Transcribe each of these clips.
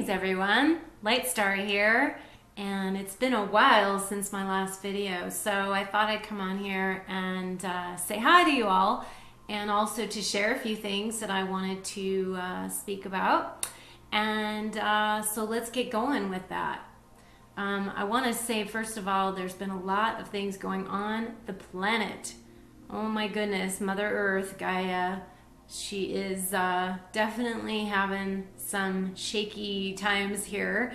Greetings everyone, Lightstar here, and it's been a while since my last video, so I thought I'd come on here and say hi to you all, and also to share a few things that I wanted to speak about. And so let's get going with that. I want to say, first of all, there's been a lot of things going on the planet. Oh my goodness, Mother Earth, Gaia, she is definitely having some shaky times here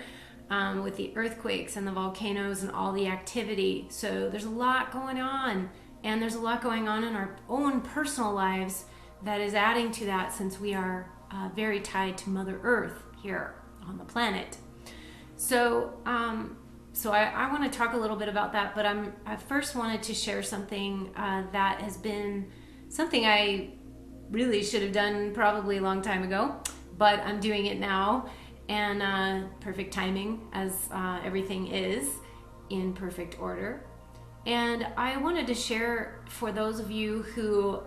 with the earthquakes and the volcanoes and all the activity. So there's a lot going on, and there's a lot going on in our own personal lives that is adding to that, since we are very tied to Mother Earth here on the planet. So I want to talk a little bit about that, but I first wanted to share something that has been something I really should have done probably a long time ago, but I'm doing it now, and perfect timing, as everything is in perfect order. And I wanted to share, for those of you who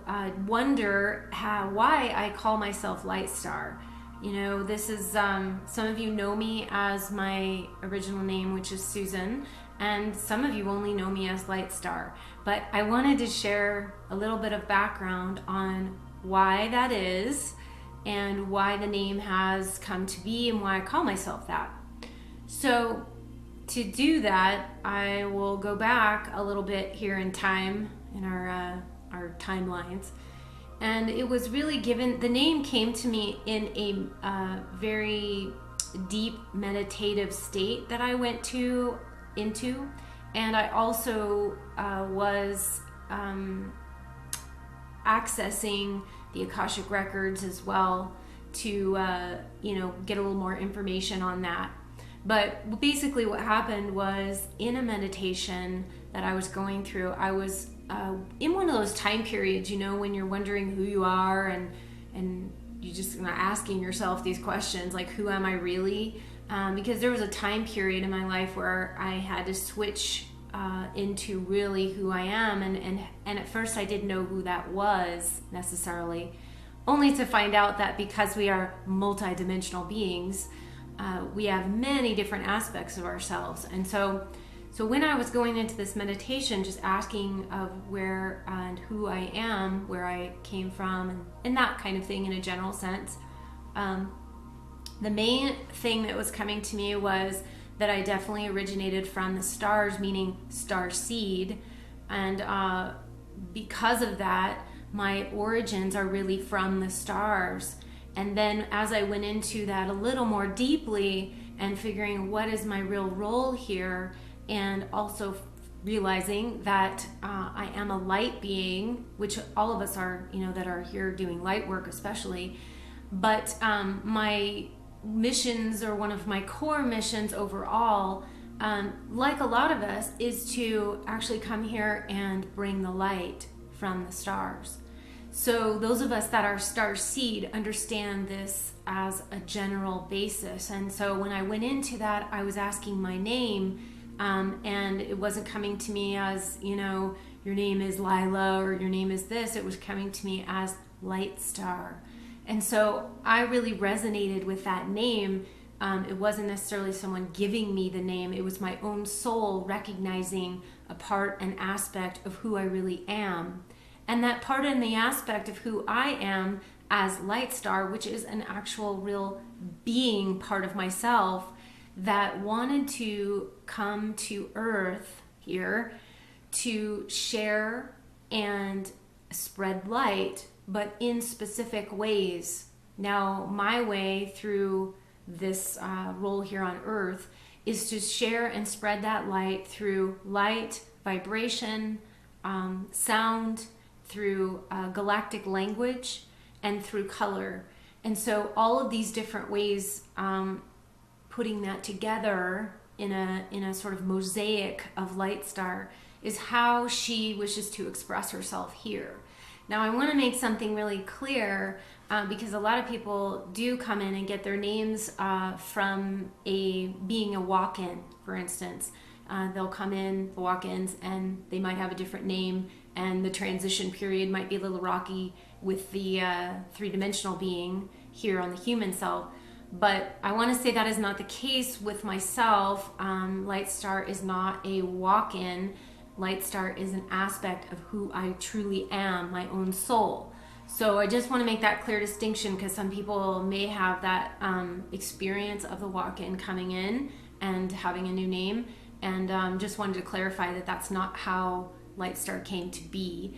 wonder why I call myself Lightstar. You know, this is, some of you know me as my original name, which is Susan, and some of you only know me as Lightstar. But I wanted to share a little bit of background on why that is, and why the name has come to be, and why I call myself that. So to do that, I will go back a little bit here in time, in our timelines. And it was really given, the name came to me in a very deep meditative state that I went into. And I also was accessing the Akashic records as well to get a little more information on that. But basically what happened was, in a meditation that I was going through, I was in one of those time periods, you know, when you're wondering who you are, and you're just asking yourself these questions like, who am I really? Because there was a time period in my life where I had to switch into really who I am, and at first I didn't know who that was necessarily, only to find out that because we are multidimensional beings, we have many different aspects of ourselves. And so when I was going into this meditation, just asking of where and who I am, where I came from, and that kind of thing in a general sense, the main thing that was coming to me was that I definitely originated from the stars, meaning Starseed, and because of that, my origins are really from the stars. And then as I went into that a little more deeply, and figuring what is my real role here, and also realizing that I am a light being, which all of us are, you know, that are here doing light work especially, but my missions, or one of my core missions overall, like a lot of us, is to actually come here and bring the light from the stars. So those of us that are Starseed understand this as a general basis. And so when I went into that, I was asking my name, and it wasn't coming to me as, you know, your name is Lila, or your name is this. It was coming to me as Lightstar. And so I really resonated with that name. It wasn't necessarily someone giving me the name. It was my own soul recognizing a part and aspect of who I really am. And that part and the aspect of who I am as Lightstar, which is an actual real being part of myself that wanted to come to Earth here to share and spread light, but in specific ways. Now, my way through this role here on Earth is to share and spread that light through light, vibration, sound, through galactic language, and through color. And so all of these different ways, putting that together in a sort of mosaic of Lightstar, is how she wishes to express herself here. Now, I want to make something really clear, because a lot of people do come in and get their names from being a walk-in, for instance. They'll come in, the walk-ins, and they might have a different name, and the transition period might be a little rocky with the three-dimensional being here on the human self. But I want to say that is not the case with myself. Lightstar is not a walk-in. Lightstar is an aspect of who I truly am, my own soul. So I just want to make that clear distinction, because some people may have that experience of the walk-in coming in and having a new name. And just wanted to clarify that that's not how Lightstar came to be.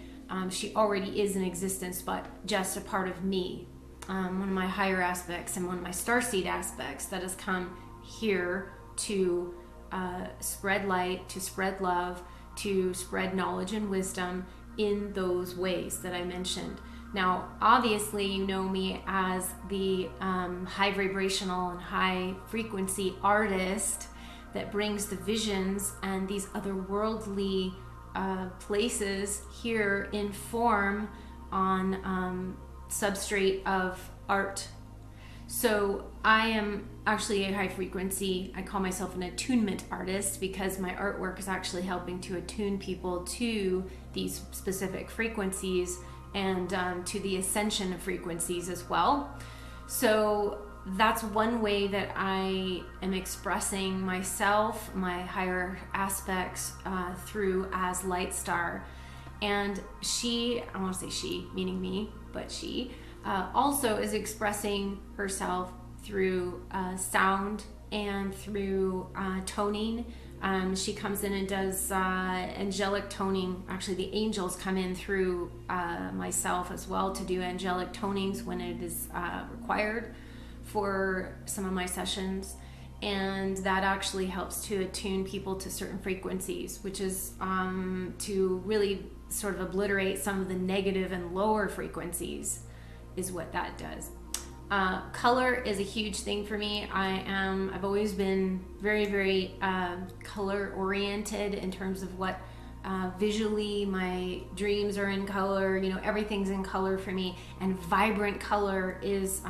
She already is in existence, but just a part of me. One of my higher aspects and one of my Starseed aspects that has come here to spread light, to spread love, to spread knowledge and wisdom in those ways that I mentioned. Now, obviously, you know me as the high vibrational and high frequency artist that brings the visions and these otherworldly places here in form on substrate of art. So I am actually a high frequency, I call myself an attunement artist, because my artwork is actually helping to attune people to these specific frequencies and to the ascension of frequencies as well. So that's one way that I am expressing myself, my higher aspects, through as Lightstar. And she, I want to say she, meaning me, but she also is expressing herself through sound and through toning. She comes in and does angelic toning. Actually, the angels come in through myself as well to do angelic tonings when it is required for some of my sessions. And that actually helps to attune people to certain frequencies, which is to really sort of obliterate some of the negative and lower frequencies is what that does. Color is a huge thing for me. I've always been very, very color oriented in terms of what visually my dreams are in color. You know, everything's in color for me, and vibrant color is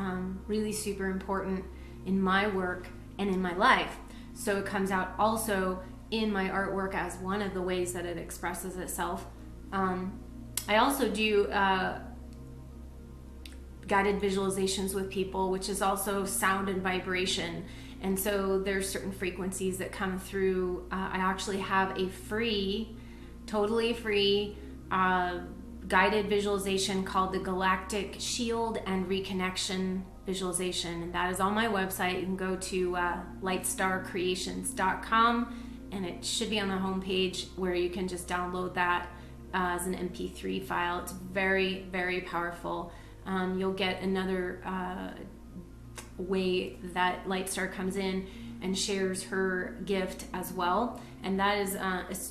really super important in my work and in my life. So it comes out also in my artwork as one of the ways that it expresses itself. I also do guided visualizations with people, which is also sound and vibration. And so there's certain frequencies that come through. I actually have a free, totally free guided visualization called the Galactic Shield and Reconnection Visualization. And that is on my website. You can go to lightstarcreations.com, and it should be on the homepage where you can just download that as an MP3 file. It's very, very powerful. You'll get another way that Lightstar comes in and shares her gift as well, and that is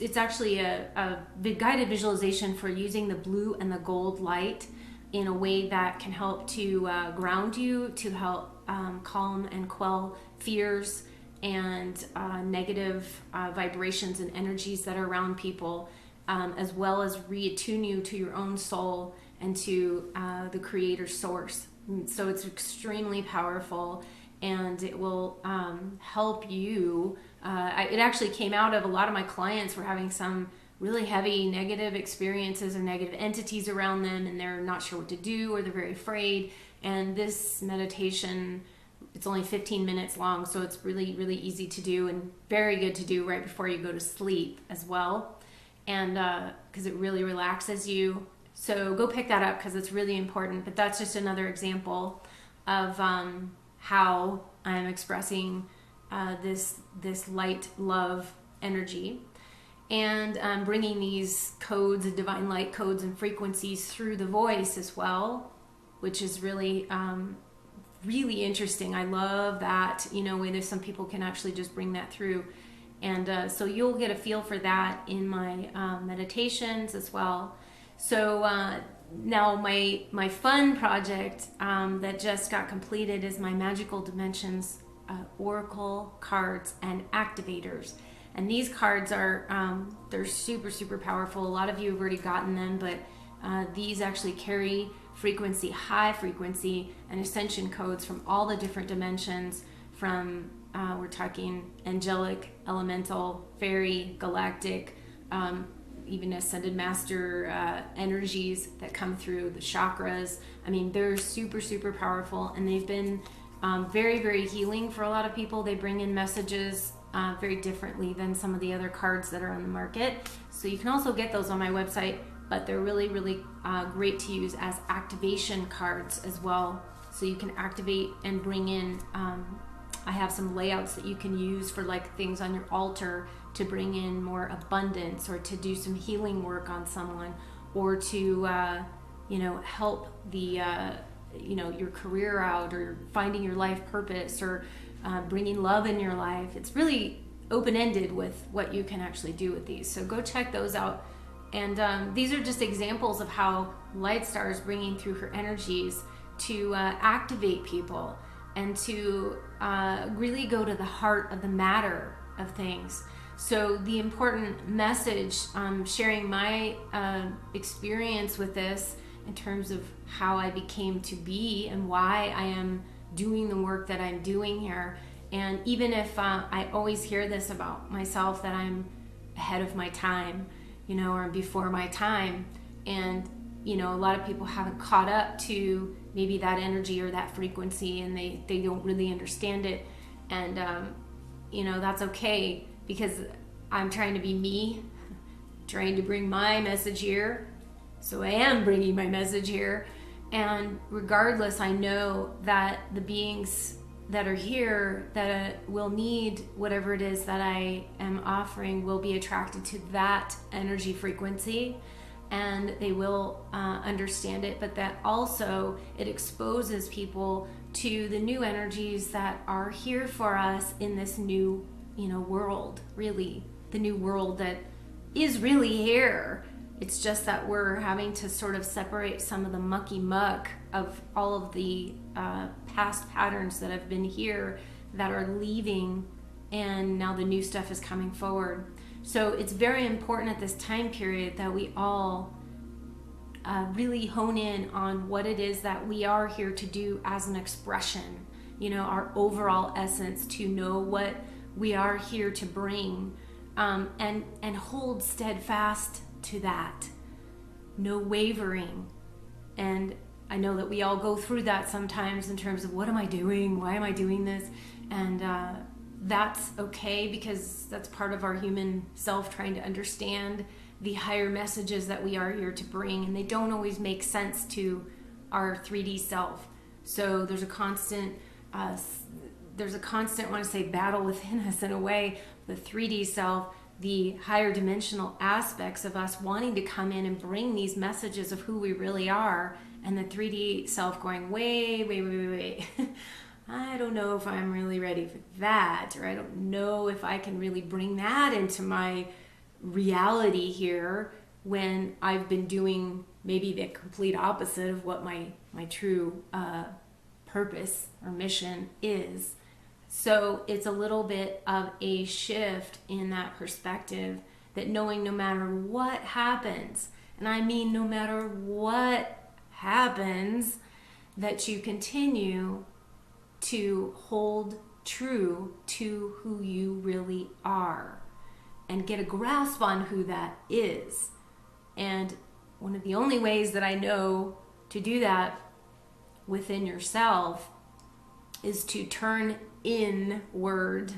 it's actually a guided visualization for using the blue and the gold light in a way that can help to ground you, to help calm and quell fears and negative vibrations and energies that are around people, as well as reattune you to your own soul and to the creator source. So it's extremely powerful, and it will help you. It actually came out of a lot of my clients were having some really heavy negative experiences or negative entities around them, and they're not sure what to do, or they're very afraid. And this meditation, it's only 15 minutes long, so it's really, really easy to do and very good to do right before you go to sleep as well. And because it really relaxes you. So go pick that up because it's really important. But that's just another example of how I'm expressing this light love energy, and bringing these codes, divine light codes and frequencies through the voice as well, which is really really interesting. I love that, you know, where some people can actually just bring that through. And so you'll get a feel for that in my meditations as well. So now my fun project that just got completed is my Magical Dimensions Oracle cards and Activators. And these cards are, they're super, super powerful. A lot of you have already gotten them, but these actually carry frequency, high frequency, and ascension codes from all the different dimensions, from, we're talking angelic, elemental, fairy, galactic, even ascended master energies that come through the chakras. I mean, they're super, super powerful, and they've been Very, very healing for a lot of people. They bring in messages very differently than some of the other cards that are on the market. So you can also get those on my website, but they're really, really great to use as activation cards as well. So you can activate and bring in, I have some layouts that you can use for like things on your altar to bring in more abundance, or to do some healing work on someone, or to, help the, your career out, or finding your life purpose, or bringing love in your life. It's really open-ended with what you can actually do with these. So go check those out. And these are just examples of how Lightstar is bringing through her energies to activate people and to really go to the heart of the matter of things. So the important message, sharing my experience with this in terms of how I became to be and why I am doing the work that I'm doing here. And even if I always hear this about myself, that I'm ahead of my time, or before my time, and a lot of people haven't caught up to maybe that energy or that frequency, and they don't really understand it. And that's okay, because I'm trying to be me, trying to bring my message here. So I am bringing my message here. And regardless, I know that the beings that are here that will need whatever it is that I am offering will be attracted to that energy frequency, and they will understand it. But that also, it exposes people to the new energies that are here for us in this new world, really the new world that is really here. It's just that we're having to sort of separate some of the mucky muck of all of the past patterns that have been here that are leaving, and now the new stuff is coming forward. So it's very important at this time period that we all really hone in on what it is that we are here to do as an expression, our overall essence, to know what we are here to bring, and hold steadfast to that. No wavering. And I know that we all go through that sometimes in terms of, what am I doing? Why am I doing this? And that's okay, because that's part of our human self, trying to understand the higher messages that we are here to bring, and they don't always make sense to our 3D self. So there's a constant I want to say, battle within us in a way. The 3D self, the higher dimensional aspects of us wanting to come in and bring these messages of who we really are, and the 3D self going, wait. I don't know if I'm really ready for that, or I don't know if I can really bring that into my reality here, when I've been doing maybe the complete opposite of what my true purpose or mission is. So it's a little bit of a shift in that perspective, that knowing no matter what happens, and I mean no matter what happens, that you continue to hold true to who you really are and get a grasp on who that is. And one of the only ways that I know to do that within yourself is to turn inward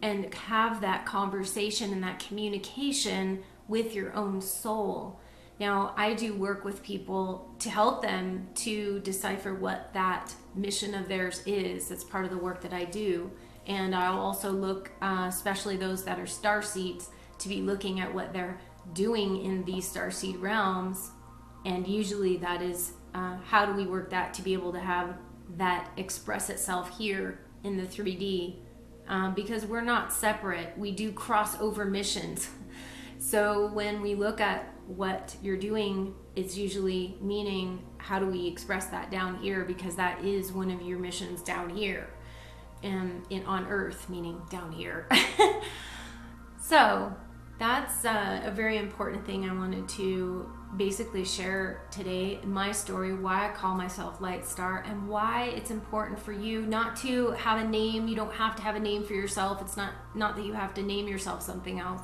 and have that conversation and that communication with your own soul. Now, I do work with people to help them to decipher what that mission of theirs is. That's part of the work that I do. And I'll also look, especially those that are starseeds, to be looking at what they're doing in these starseed realms. And usually that is, how do we work that to be able to have that express itself here in the 3D? Because we're not separate. We do cross over missions. So when we look at what you're doing, it's usually meaning, how do we express that down here? Because that is one of your missions down here, and on Earth, meaning down here. So that's a very important thing I wanted to basically share today, my story, why I call myself Lightstar, and why it's important for you not to have a name. You don't have to have a name for yourself. It's not that you have to name yourself something else,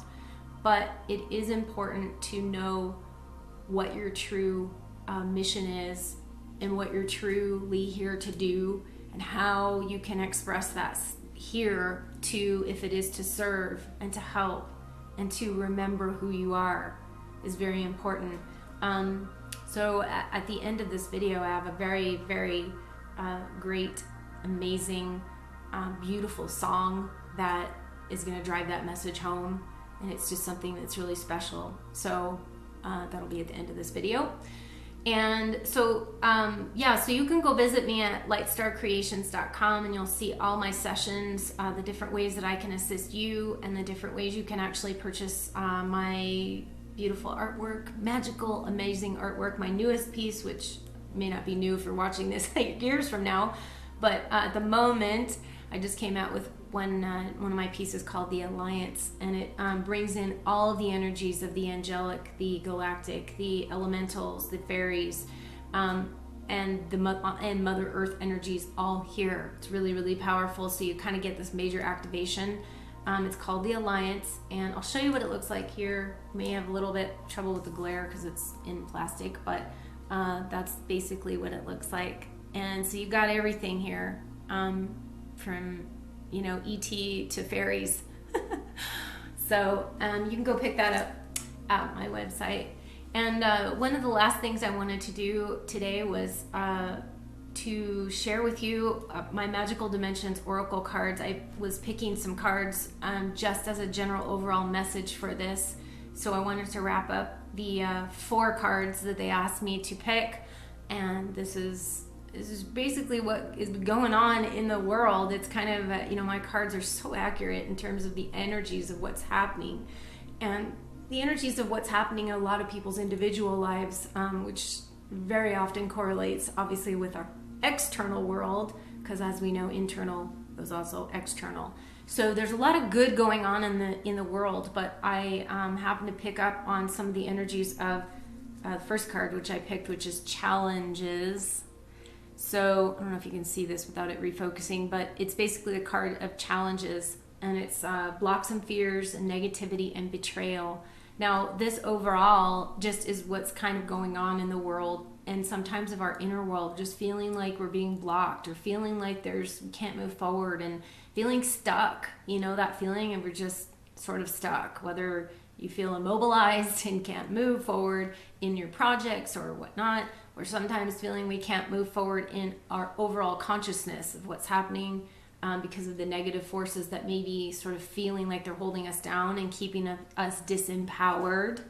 but it is important to know what your true mission is, and what you're truly here to do, and how you can express that here to, if it is to serve and to help and to remember who you are, is very important. So at the end of this video, I have a very, very great, amazing, beautiful song that is going to drive that message home, and it's just something that's really special. So that'll be at the end of this video. And so yeah, so you can go visit me at lightstarcreations.com, and you'll see all my sessions, the different ways that I can assist you, and the different ways you can actually purchase my beautiful artwork, magical, amazing artwork. My newest piece, which may not be new if you're watching this years from now, but at the moment I just came out with one of my pieces called The Alliance, and it brings in all of the energies of the angelic, the galactic, the elementals, the fairies, and Mother Earth energies all here. It's really, really powerful. So you kind of get this major activation. It's called The Alliance, and I'll show you what it looks like here. You may have a little bit trouble with the glare because it's in plastic, but that's basically what it looks like. And so you've got everything here, from ET to fairies. So you can go pick that up at my website. And one of the last things I wanted to do today was to share with you my Magical Dimensions Oracle cards. I was picking some cards just as a general overall message for this. So I wanted to wrap up the 4 cards that they asked me to pick. And this is basically what is going on in the world. It's kind of, my cards are so accurate in terms of the energies of what's happening. And the energies of what's happening in a lot of people's individual lives, which very often correlates, obviously, with our external world, because as we know, internal is also external. So there's a lot of good going on in the world, but I happen to pick up on some of the energies of the first card, which I picked, which is Challenges. So I don't know if you can see this without it refocusing, but it's basically a card of challenges, and it's blocks and fears and negativity and betrayal. Now, this overall just is what's kind of going on in the world, and sometimes of our inner world, just feeling like we're being blocked, or feeling like we can't move forward, and feeling stuck. That feeling of we're just sort of stuck, whether you feel immobilized and can't move forward in your projects or whatnot, or sometimes feeling we can't move forward in our overall consciousness of what's happening because of the negative forces that may be sort of feeling like they're holding us down and keeping us disempowered.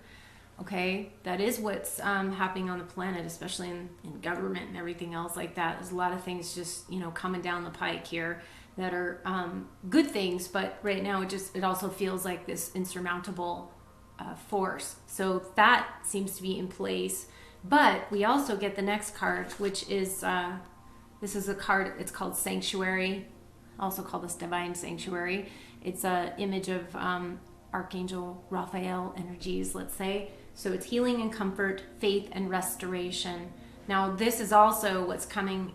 Okay, that is what's happening on the planet, especially in government and everything else like that. There's a lot of things just coming down the pike here that are good things, but right now it also feels like this insurmountable force. So that seems to be in place. But we also get the next card, which is this is a card. It's called Sanctuary, also called this Divine Sanctuary. It's an image of Archangel Raphael energies, let's say. So it's healing and comfort, faith and restoration. Now this is also what's coming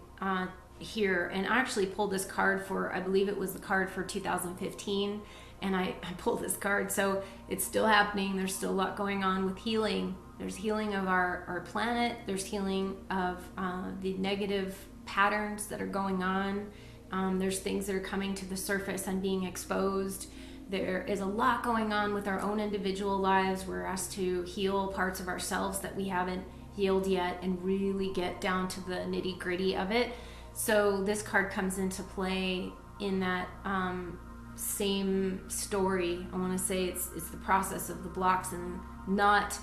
here, and I actually pulled this card for, I believe it was the card for 2015, and I pulled this card, so it's still happening. There's still a lot going on with healing. There's healing of our planet. There's healing of the negative patterns that are going on. There's things that are coming to the surface and being exposed. There is a lot going on with our own individual lives. We're asked to heal parts of ourselves that we haven't healed yet and really get down to the nitty-gritty of it. So this card comes into play in that same story. I want to say it's the process of the blocks and not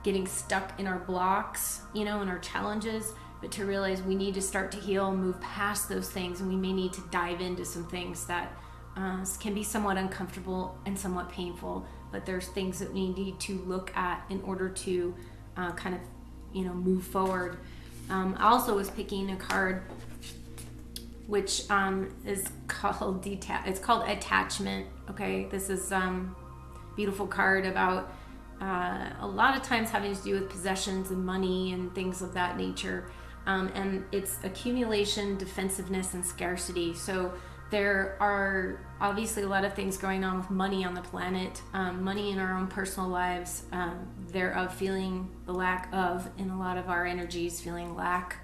getting stuck in our blocks, in our challenges, but to realize we need to start to heal, move past those things, and we may need to dive into some things that can be somewhat uncomfortable and somewhat painful, but there's things that we need to look at in order to kind of, move forward. I also was picking a card which is called it's called Attachment. Okay, this is beautiful card about a lot of times having to do with possessions and money and things of that nature, and it's accumulation, defensive,ness and scarcity. So there are obviously a lot of things going on with money on the planet, money in our own personal lives, thereof feeling the lack of in a lot of our energies, feeling lack,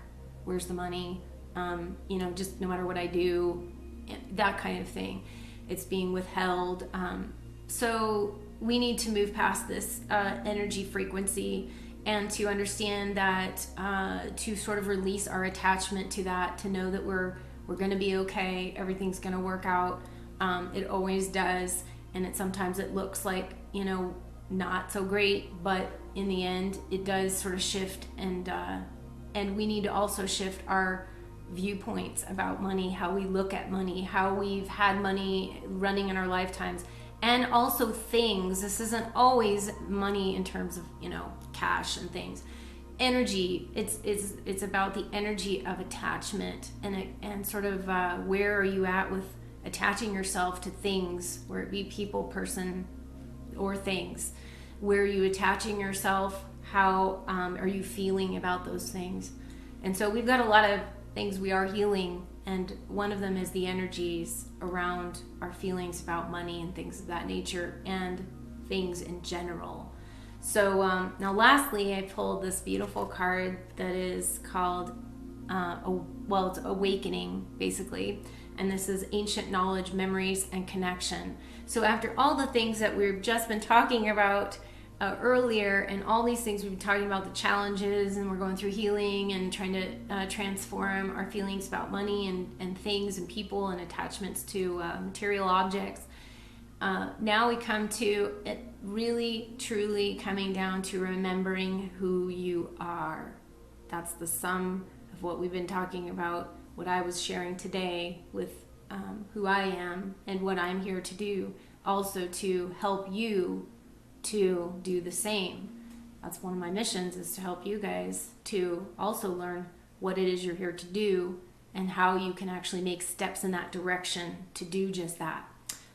where's the money, you know, just no matter what I do, that kind of thing. It's being withheld. So we need to move past this energy frequency and to understand that, to sort of release our attachment to that, to know that we're going to be okay, everything's going to work out. It always does, and sometimes it looks like, you know, not so great, but in the end it does sort of shift, and we need to also shift our viewpoints about money, how we look at money, how we've had money running in our lifetimes, and also things. This isn't always money in terms of, you know, cash and things. Energy, it's about the energy of attachment, and sort of where are you at with attaching yourself to things, where it be people, person, or things. Where are you attaching yourself? How are you feeling about those things? And so we've got a lot of things we are healing, and one of them is the energies around our feelings about money and things of that nature, and things in general. So now lastly, I pulled this beautiful card that is called it's Awakening, basically, and this is Ancient Knowledge, Memories, and Connection. So after all the things that we've just been talking about earlier, and all these things we've been talking about, the challenges, and we're going through healing and trying to transform our feelings about money and things and people and attachments to material objects. Now we come to it really, truly coming down to remembering who you are. That's the sum of what we've been talking about, what I was sharing today with who I am and what I'm here to do, also to help you to do the same. That's one of my missions, is to help you guys to also learn what it is you're here to do and how you can actually make steps in that direction to do just that.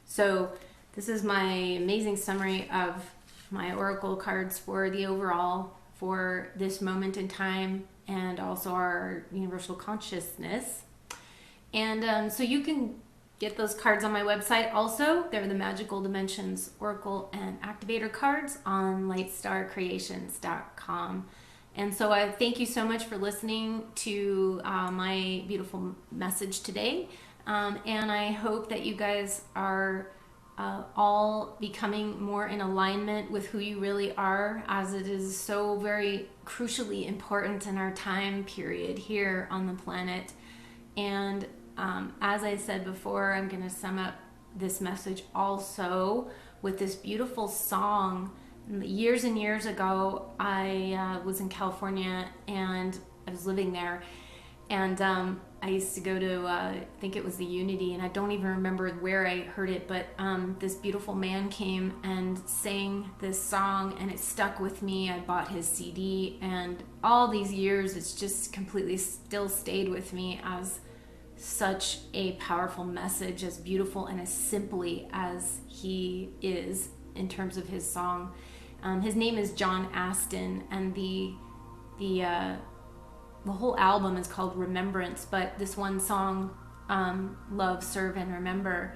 So this is my amazing summary of my oracle cards for the overall, for this moment in time, and also our universal consciousness. And so you can get those cards on my website also. They're the Magical Dimensions Oracle and Activator cards on lightstarcreations.com. And so I thank you so much for listening to my beautiful message today. And I hope that you guys are all becoming more in alignment with who you really are, as it is so very crucially important in our time period here on the planet. And as I said before, I'm going to sum up this message also with this beautiful song. Years and years ago, I was in California, and I was living there, and I used to go to, I think it was the Unity, and I don't even remember where I heard it, but this beautiful man came and sang this song, and it stuck with me. I bought his CD, and all these years, it's just completely still stayed with me as such a powerful message, as beautiful and as simply as he is in terms of his song. His name is John Aston, and the whole album is called Remembrance, but this one song, Love, Serve, and Remember,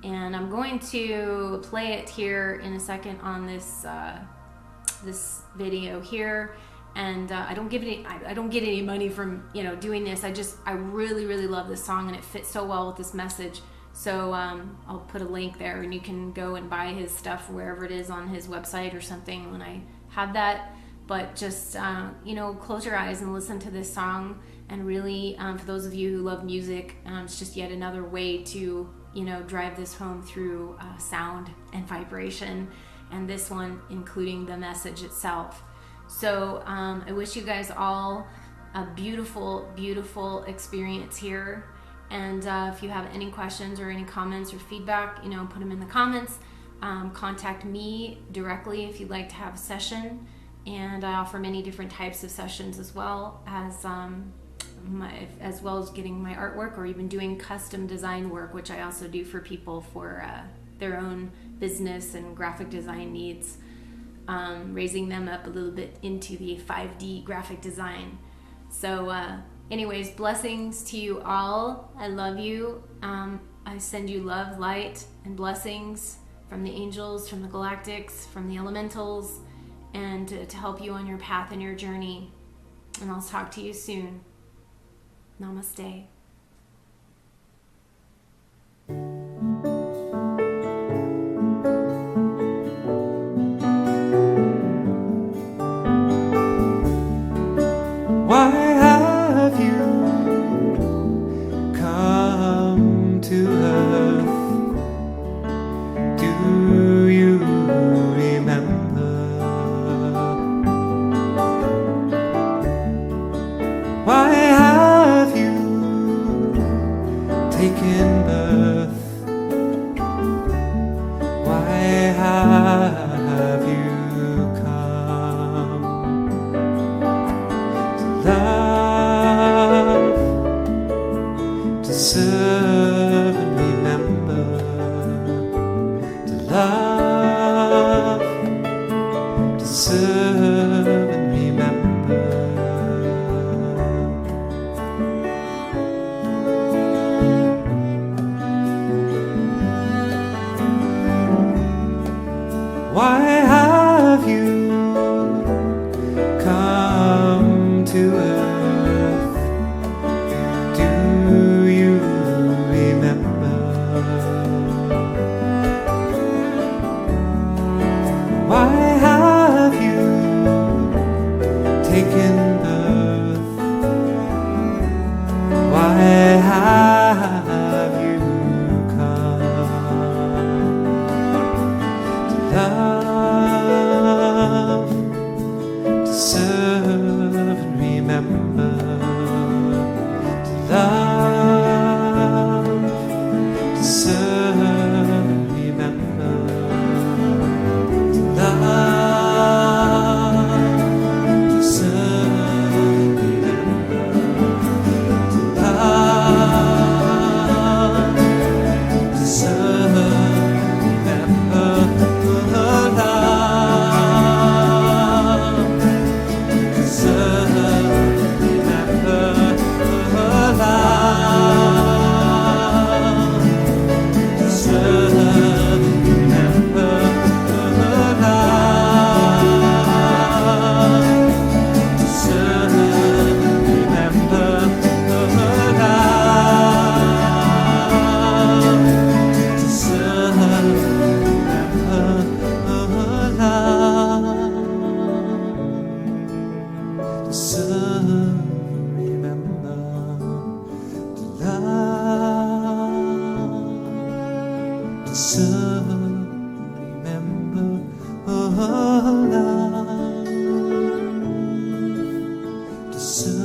and I'm going to play it here in a second on this this video here. And I don't get any money from doing this. I really love this song, and it fits so well with this message. So I'll put a link there, and you can go and buy his stuff wherever it is on his website or something when I have that. But just close your eyes and listen to this song. And really, for those of you who love music, it's just yet another way to drive this home through sound and vibration, and this one including the message itself. So I wish you guys all a beautiful, beautiful experience here. And if you have any questions or any comments or feedback, put them in the comments. Contact me directly if you'd like to have a session. And I offer many different types of sessions, as well as getting my artwork, or even doing custom design work, which I also do for people for their own business and graphic design needs. Raising them up a little bit into the 5D graphic design. So anyways, blessings to you all. I love you. I send you love, light, and blessings from the angels, from the galactics, from the elementals, and to help you on your path and your journey. And I'll talk to you soon. Namaste. Why have you come to earth? Do you remember? Why have you taken birth? Why have you come to love, to serve and remember, to love, to serve and remember? Why have you come to earth? Do you remember? Why have you taken birth? Why have you come to love, to serve and remember, to love, to serve and remember, to love, to serve and remember, to love, to serve and remember, to love, to serve and remember, to love, to serve and remember, to love, to serve and remember, to love, to serve and remember, to serve and remember, to love, to serve and remember, love, to serve.